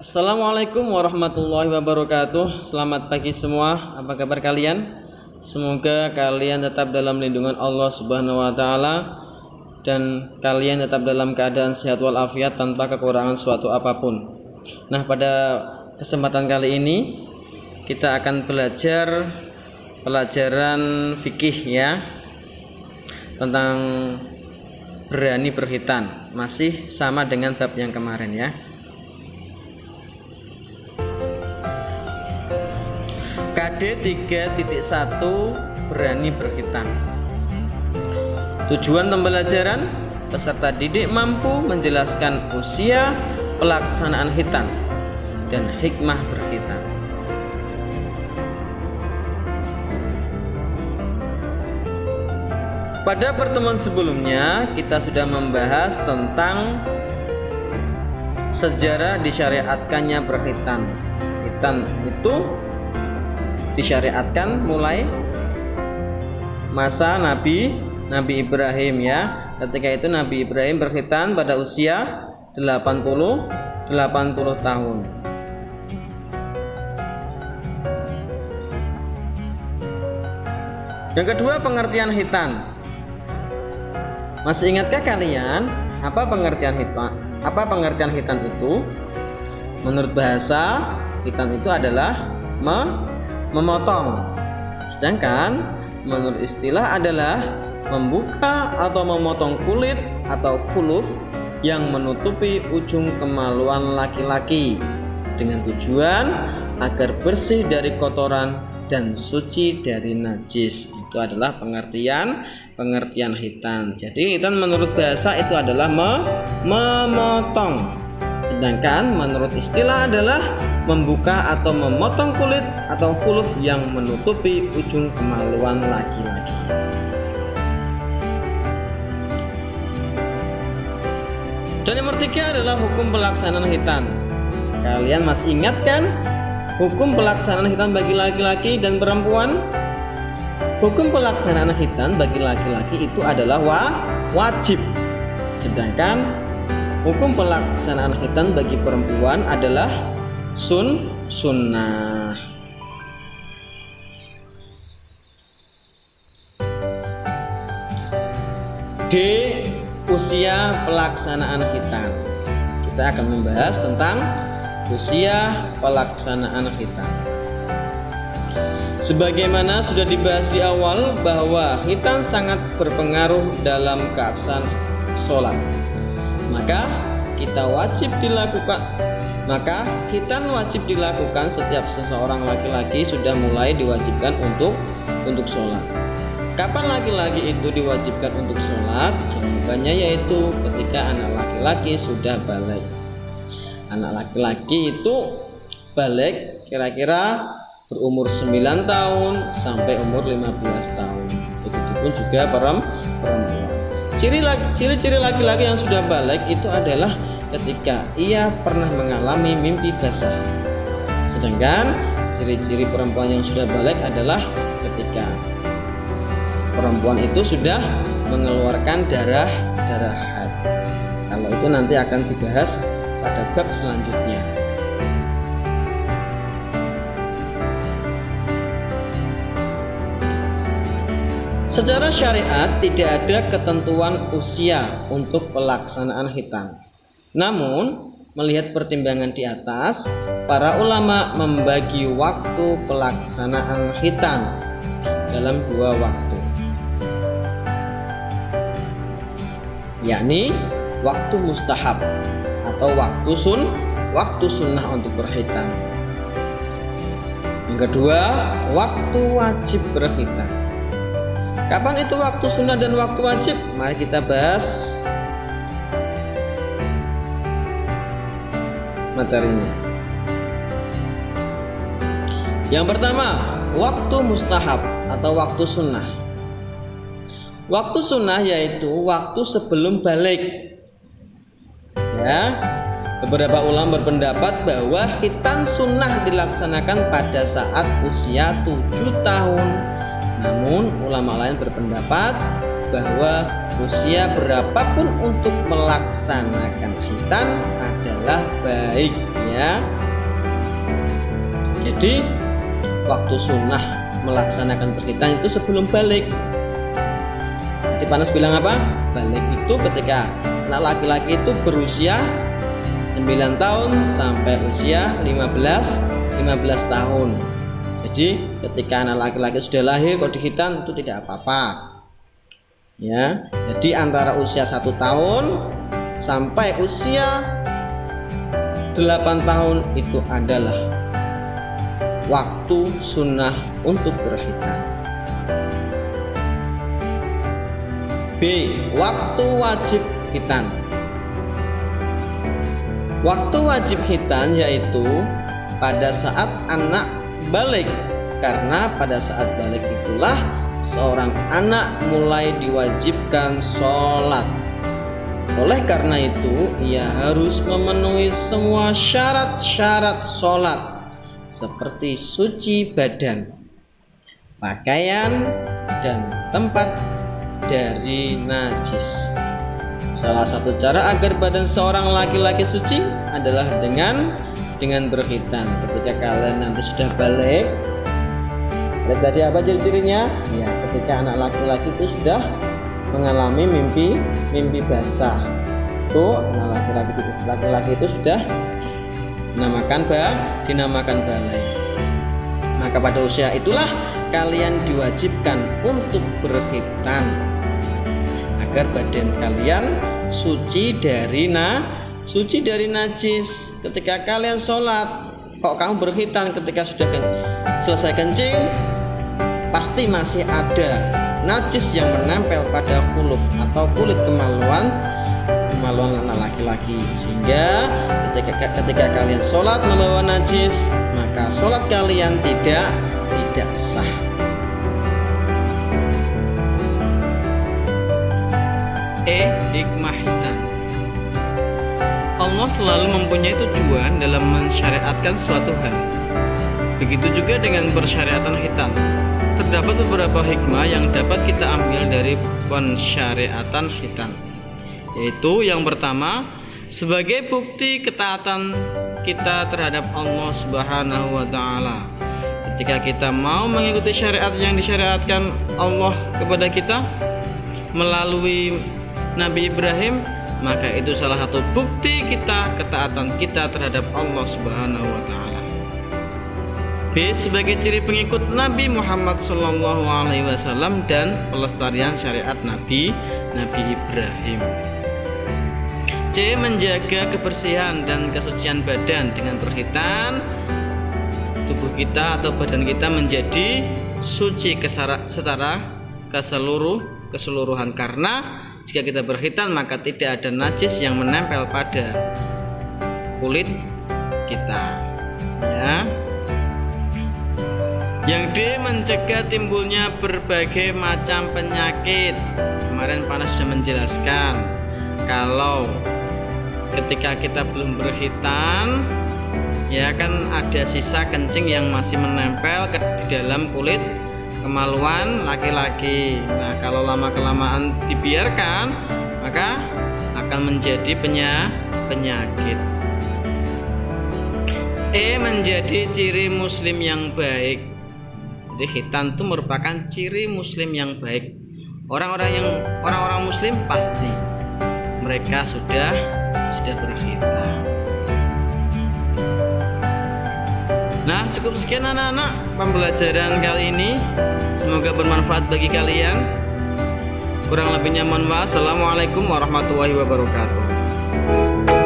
Assalamualaikum warahmatullahi wabarakatuh. Selamat pagi semua. Apa kabar kalian? Semoga kalian tetap dalam lindungan Allah Subhanahu wa taala dan kalian tetap dalam keadaan sehat walafiat tanpa kekurangan suatu apapun. Nah, pada kesempatan kali ini kita akan belajar pelajaran fikih ya, tentang berani berkhitan. Masih sama dengan bab yang kemarin ya. KD 3.1 berani berkhitan. Tujuan pembelajaran: peserta didik mampu menjelaskan usia, pelaksanaan khitan, dan hikmah berkhitan. Pada pertemuan sebelumnya kita sudah membahas tentang sejarah disyariatkannya berkhitan. Khitan itu disyariatkan mulai masa Nabi Ibrahim ya. Ketika itu Nabi Ibrahim berkhitan pada usia 80 tahun. Yang kedua, pengertian khitan. Masih ingatkah kalian apa pengertian khitan? Apa pengertian khitan itu? Menurut bahasa, khitan itu adalah memotong. Sedangkan menurut istilah adalah membuka atau memotong kulit atau khuluf yang menutupi ujung kemaluan laki-laki dengan tujuan agar bersih dari kotoran dan suci dari najis. Itu adalah pengertian khitan. Jadi khitan menurut bahasa itu adalah memotong. Sedangkan menurut istilah adalah membuka atau memotong kulit atau khuluf yang menutupi ujung kemaluan laki-laki. Dan yang ketiga adalah hukum pelaksanaan khitan. Kalian masih ingat kan hukum pelaksanaan khitan bagi laki-laki dan perempuan? Hukum pelaksanaan khitan bagi laki-laki itu adalah wajib. Sedangkan hukum pelaksanaan khitan bagi perempuan adalah sunnah. D. Usia pelaksanaan khitan. Kita akan membahas tentang usia pelaksanaan khitan. Sebagaimana sudah dibahas di awal bahwa khitan sangat berpengaruh dalam keabsahan sholat. Maka khitan wajib dilakukan setiap seseorang laki-laki sudah mulai diwajibkan untuk sholat. Kapan laki-laki itu diwajibkan untuk sholat? Jawabannya yaitu ketika anak laki-laki sudah balik. Anak laki-laki itu balik kira-kira berumur 9 tahun sampai umur 15 tahun. Begitupun juga perempuan. Ciri-ciri laki-laki yang sudah balik itu adalah ketika ia pernah mengalami mimpi basah. Sedangkan ciri-ciri perempuan yang sudah balik adalah ketika perempuan itu sudah mengeluarkan darah haid. Kalau itu nanti akan dibahas pada bab selanjutnya. Secara syariat tidak ada ketentuan usia untuk pelaksanaan khitan. Namun, melihat pertimbangan di atas, para ulama membagi waktu pelaksanaan khitan dalam 2 waktu, yakni waktu mustahab atau waktu sunnah untuk berkhitan. Yang kedua, waktu wajib berkhitan. Kapan itu waktu sunnah dan waktu wajib? Mari kita bahas materinya. Yang pertama, waktu mustahab atau waktu sunnah. Waktu sunnah yaitu waktu sebelum balik. Ya, beberapa ulama berpendapat bahwa khitan sunnah dilaksanakan pada saat usia 7 tahun. Namun ulama lain berpendapat bahwa usia berapapun untuk melaksanakan khitan adalah baik ya. Jadi waktu sunnah melaksanakan berkhitan itu sebelum balik. Tadi Panas bilang apa? Balik itu ketika anak laki-laki itu berusia 9 tahun sampai usia 15 tahun. Jadi ketika anak laki-laki sudah lahir kok dikhitan itu tidak apa-apa ya. Jadi antara usia 1 tahun sampai usia 8 tahun itu adalah waktu sunnah untuk berkhitan. B. Waktu wajib khitan. Waktu wajib khitan yaitu pada saat anak balik, karena pada saat balik itulah seorang anak mulai diwajibkan sholat. Oleh karena itu ia harus memenuhi semua syarat-syarat sholat seperti suci badan, pakaian, dan tempat dari najis. Salah satu cara agar badan seorang laki-laki suci adalah dengan berkhitan. Ketika kalian nanti sudah balik, lihat tadi apa ciri-cirinya? Ya, ketika anak laki-laki itu sudah mengalami mimpi basah. Tuh, anak laki-laki itu sudah dinamakan balai. Maka pada usia itulah kalian diwajibkan untuk berkhitan agar badan kalian suci dari najis. Ketika kalian sholat kok kamu berkhitan, ketika sudah selesai kencing pasti masih ada najis yang menempel pada khuluf atau kulit kemaluan anak laki-laki, sehingga ketika kalian sholat membawa najis maka sholat kalian tidak sah. Hikmah khitan. Allah selalu mempunyai tujuan dalam mensyariatkan suatu hal. Begitu juga dengan persyariatan khitan. Terdapat beberapa hikmah yang dapat kita ambil dari pensyariatan khitan, yaitu yang pertama, sebagai bukti ketaatan kita terhadap Allah Subhanahu wa Ta'ala. Ketika kita mau mengikuti syariat yang disyariatkan Allah kepada kita melalui Nabi Ibrahim, maka itu salah satu bukti ketaatan kita terhadap Allah Subhanahu wa Ta'ala. B. Sebagai ciri pengikut Nabi Muhammad SAW dan pelestarian syariat Nabi Ibrahim. C. Menjaga kebersihan dan kesucian badan. Dengan berkhitan, tubuh kita atau badan kita menjadi suci secara keseluruhan, karena jika kita berkhitan maka tidak ada najis yang menempel pada kulit kita ya. Yang D. Mencegah timbulnya berbagai macam penyakit. Kemarin Panas sudah menjelaskan kalau ketika kita belum berkhitan ya kan ada sisa kencing yang masih menempel di dalam kulit kemaluan laki-laki. Nah, kalau lama-kelamaan dibiarkan maka akan menjadi penyakit. E. Menjadi ciri muslim yang baik. Jadi khitan itu merupakan ciri muslim yang baik. Orang-orang muslim pasti mereka sudah berkhitan. Nah, cukup sekian anak-anak pembelajaran kali ini. Semoga bermanfaat bagi kalian. Kurang lebihnya mohon maaf. Assalamualaikum warahmatullahi wabarakatuh.